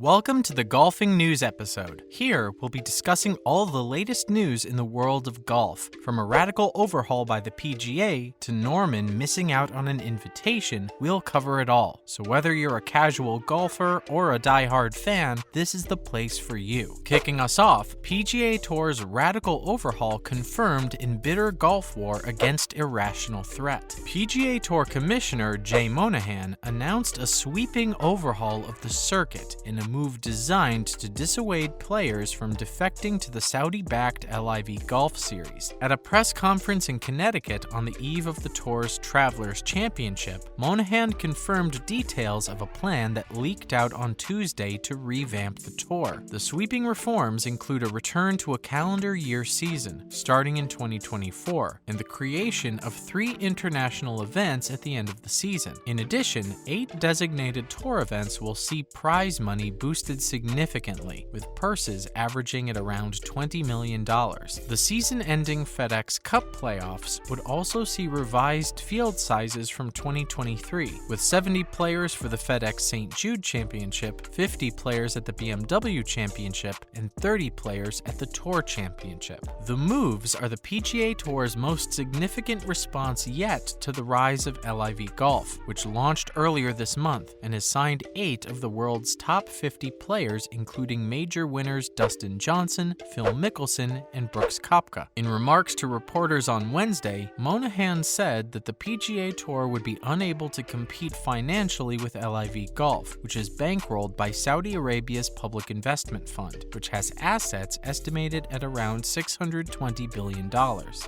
Welcome to the Golfing News episode. Here, we'll be discussing all the latest news in the world of golf, from a radical overhaul by the PGA to Norman missing out on an invitation. We'll cover it all. So whether you're a casual golfer or a die-hard fan, this is the place for you. Kicking us off, PGA Tour's radical overhaul confirmed in bitter golf war against irrational threat. PGA Tour Commissioner Jay Monahan announced a sweeping overhaul of the circuit in a move designed to dissuade players from defecting to the Saudi-backed LIV Golf series. At a press conference in Connecticut on the eve of the tour's Travelers Championship, Monahan confirmed details of a plan that leaked out on Tuesday to revamp the tour. The sweeping reforms include a return to a calendar year season, starting in 2024, and the creation of 3 international events at the end of the season. In addition, 8 designated tour events will see prize money boosted significantly, with purses averaging at around $20 million. The season-ending FedEx Cup playoffs would also see revised field sizes from 2023, with 70 players for the FedEx St. Jude Championship, 50 players at the BMW Championship, and 30 players at the Tour Championship. The moves are the PGA Tour's most significant response yet to the rise of LIV Golf, which launched earlier this month and has signed 8 of the world's top 50 players, including major winners Dustin Johnson, Phil Mickelson, and Brooks Koepka. In remarks to reporters on Wednesday, Monahan said that the PGA Tour would be unable to compete financially with LIV Golf, which is bankrolled by Saudi Arabia's Public Investment Fund, which has assets estimated at around $620 billion.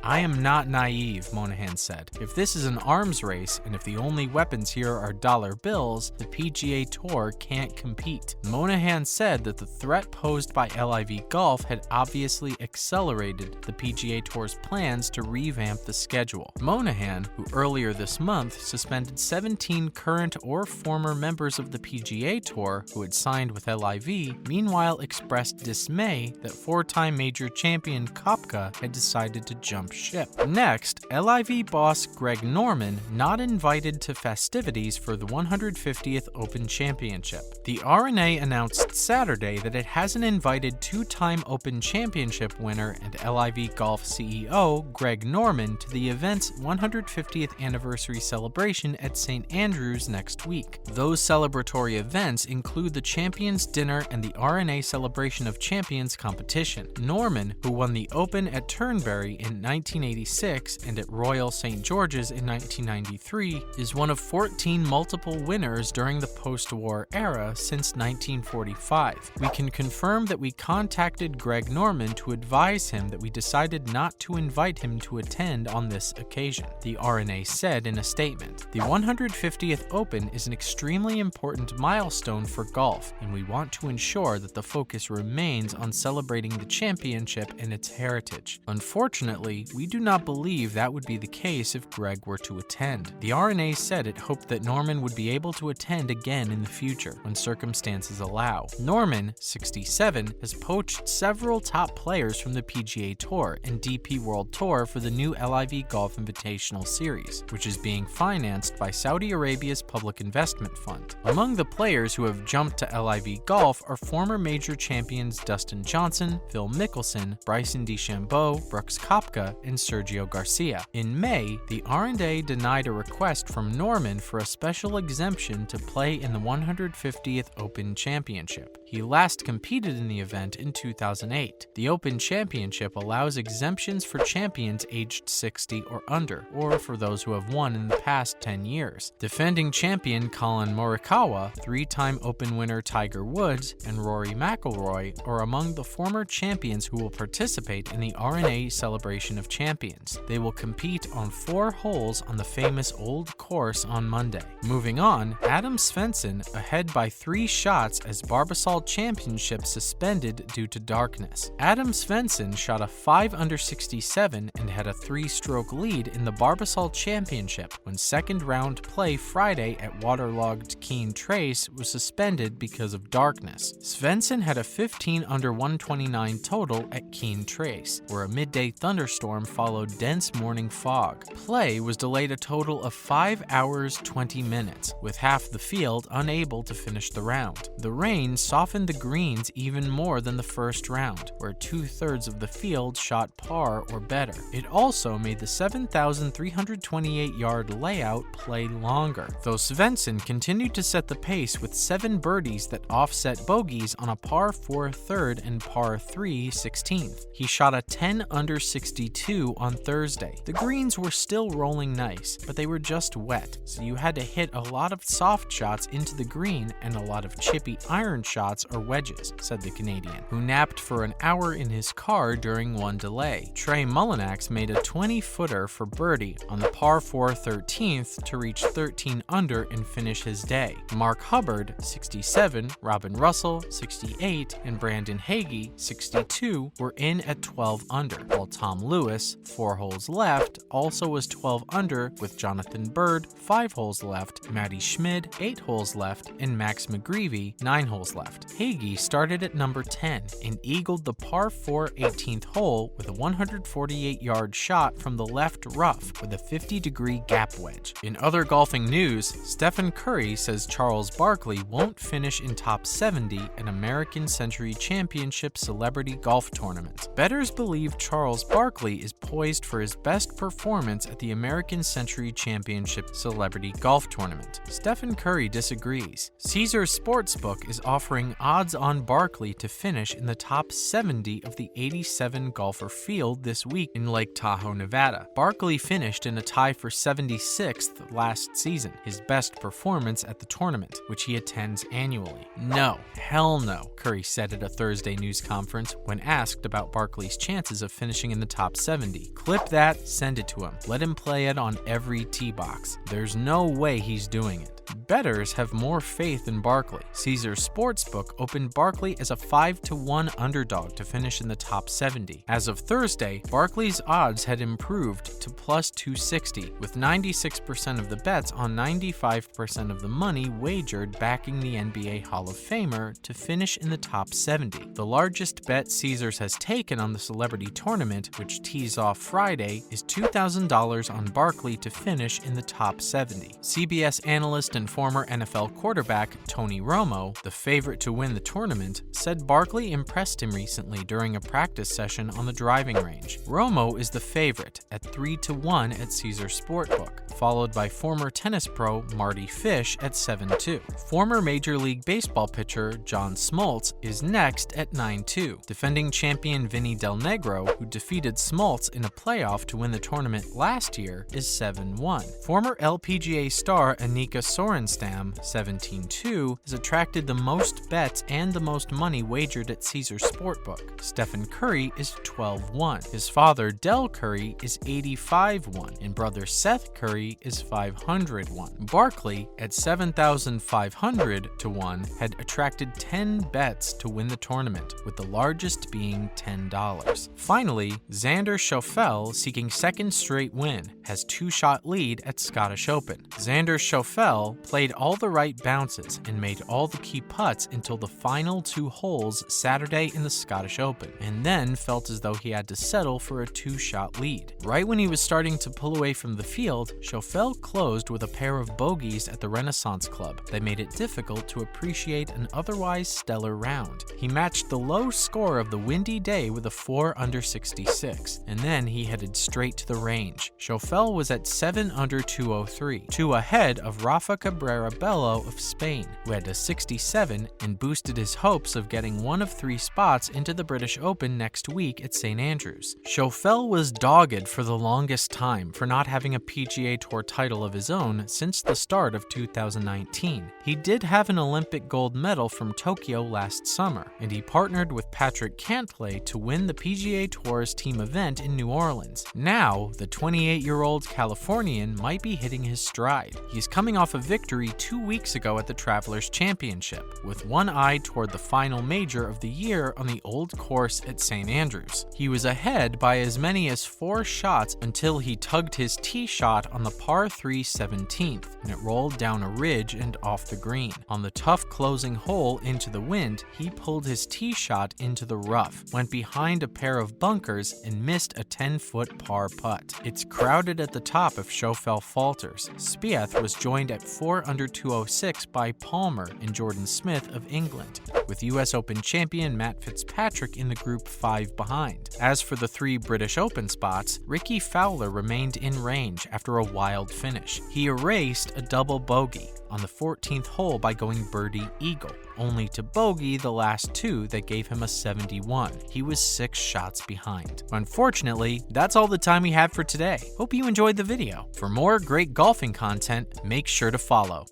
"I am not naive," Monahan said. "If this is an arms race, and if the only weapons here are dollar bills, the PGA Tour can't compete." Monahan said that the threat posed by LIV Golf had obviously accelerated the PGA Tour's plans to revamp the schedule. Monahan, who earlier this month suspended 17 current or former members of the PGA Tour who had signed with LIV, meanwhile expressed dismay that 4-time major champion Koepka had decided to jump ship. Next, LIV boss Greg Norman not invited to festivities for the 150th Open Championship. The R&A announced Saturday that it hasn't invited 2-time Open Championship winner and LIV Golf CEO Greg Norman to the event's 150th anniversary celebration at St. Andrews next week. Those celebratory events include the Champions Dinner and the R&A Celebration of Champions competition. Norman, who won the Open at Turnberry in 1986 and at Royal St. George's in 1993, is one of 14 multiple winners during the post-war era since 1945. We can confirm that we contacted Greg Norman to advise him that we decided not to invite him to attend on this occasion, the R&A said in a statement. The 150th Open is an extremely important milestone for golf, and we want to ensure that the focus remains on celebrating the championship and its heritage. Unfortunately, we do not believe that would be the case if Greg were to attend. The R&A said it hoped that Norman would be able to attend again in the future when circumstances allow. Norman, 67, has poached several top players from the PGA Tour and DP World Tour for the new LIV Golf Invitational Series, which is being financed by Saudi Arabia's Public Investment Fund. Among the players who have jumped to LIV Golf are former major champions Dustin Johnson, Phil Mickelson, Bryson DeChambeau, Brooks Koepka, and Sergio Garcia. In May, the R&A denied a request from Norman for a special exemption to play in the 150th Open Championship. He last competed in the event in 2008. The Open Championship allows exemptions for champions aged 60 or under, or for those who have won in the past 10 years. Defending champion Colin Morikawa, 3-time Open winner Tiger Woods, and Rory McIlroy are among the former champions who will participate in the R&A Celebration of Champions. They will compete on 4 holes on the famous Old Course on Monday. Moving on, Adam Svensson ahead by 3 shots as Barbasol Championship suspended due to darkness. Adam Svensson shot a 5 under 67 and had a 3-stroke lead in the Barbasol Championship when second round play Friday at waterlogged Keene Trace was suspended because of darkness. Svensson had a 15 under 129 total at Keene Trace, where a midday thunderstorm followed dense morning fog. Play was delayed a total of 5 hours 20 minutes, with half the field unable to finish the round. The rain softened the greens even more than the first round, where 2/3 of the field shot par or better. It also made the 7,328-yard layout play longer, though Svensson continued to set the pace with 7 birdies that offset bogeys on a par 4 third and par 3 16th. He shot a 10 under 62 on Thursday. The greens were still rolling nice, but they were just wet, so you had to hit a lot of soft shots into the green and a lot of chippy iron shots or wedges, said the Canadian, who napped for an hour in his car during one delay. Trey Mullinax made a 20-footer for birdie on the par 4 13th to reach 13 under and finish his day. Mark Hubbard, 67, Robin Russell, 68, and Brandon Hagee, 62, were in at 12 under, while Tom Lewis, 4 holes left, also was 12 under with Jonathan Bird, 5 holes left, Matty Schmid, 8 holes left, and Max McGreevy, 9 holes left. Hagee started at number 10 and eagled the par 4 18th hole with a 148-yard shot from the left rough with a 50-degree gap wedge. In other golfing news, Stephen Curry says Charles Barkley won't finish in top 70 at American Century Championship Celebrity Golf Tournament. Bettors believe Charles Barkley is poised for his best performance at the American Century Championship Celebrity Golf Tournament. Stephen Curry disagrees. Caesars Sportsbook is offering odds on Barkley to finish in the top 70 of the 87 golfer field this week in Lake Tahoe, Nevada. Barkley finished in a tie for 76th last season, his best performance at the tournament, which he attends annually. No, hell no, Curry said at a Thursday news conference when asked about Barkley's chances of finishing in the top 70. Clip that, send it to him. Let him play it on every tee box. There's no way he's doing it. Bettors have more faith in Barkley. Caesars Sportsbook opened Barkley as a 5-1 underdog to finish in the top 70. As of Thursday, Barkley's odds had improved to plus 260, with 96% of the bets on 95% of the money wagered backing the NBA Hall of Famer to finish in the top 70. The largest bet Caesars has taken on the celebrity tournament, which tees off Friday, is $2,000 on Barkley to finish in the top 70. CBS analyst and former NFL quarterback Tony Romo, the favorite to win the tournament, said Barkley impressed him recently during a practice session on the driving range. Romo is the favorite at 3-1 at Caesars Sportsbook, followed by former tennis pro Marty Fish at 7-2. Former Major League Baseball pitcher John Smoltz is next at 9-2. Defending champion Vinny Del Negro, who defeated Smoltz in a playoff to win the tournament last year, is 7-1. Former LPGA star Annika Sorenstam, 17-2, has attracted the most bets and the most money wagered at Caesars Sportsbook. Stephen Curry is 12-1. His father, Del Curry, is 85-1, and brother Seth Curry is 500-1. Barkley, at 7,500-1, had attracted 10 bets to win the tournament, with the largest being $10. Finally, Xander Schauffele, seeking second straight win, has 2-shot lead at Scottish Open. Xander Schauffele played all the right bounces and made all the key putts until the final 2 holes Saturday in the Scottish Open, and then felt as though he had to settle for a 2-shot lead. Right when he was starting to pull away from the field, Schauffele closed with a pair of bogeys at the Renaissance Club that made it difficult to appreciate an otherwise stellar round. He matched the low score of the windy day with a 4 under 66, and then he headed straight to the range. Schauffele was at 7 under 203, 2 ahead of Rafa Cabrera Bello of Spain, who had a 67 and boosted his hopes of getting one of 3 spots into the British Open next week at St. Andrews. Schauffele was dogged for the longest time for not having a PGA Tour title of his own since the start of 2019. He did have an Olympic gold medal from Tokyo last summer, and he partnered with Patrick Cantlay to win the PGA Tour's team event in New Orleans. Now, the 28-year-old Californian might be hitting his stride. He's coming off a victory 2 weeks ago at the Travelers Championship, with one eye toward the final major of the year on the old course at St. Andrews. He was ahead by as many as 4 shots until he tugged his tee shot on the par 3 17th, and it rolled down a ridge and off the green. On the tough closing hole into the wind, he pulled his tee shot into the rough, went behind a pair of bunkers, and missed a 10-foot par putt. It's crowded at the top if Schauffele falters. Spieth was joined at 204 under 206 by Palmer and Jordan Smith of England, with US Open champion Matt Fitzpatrick in the group 5 behind. As for the 3 British Open spots, Ricky Fowler remained in range after a wild finish. He erased a double bogey on the 14th hole by going birdie eagle, only to bogey the last 2 that gave him a 71. He was 6 shots behind. Unfortunately, that's all the time we have for today. Hope you enjoyed the video. For more great golfing content, make sure to follow.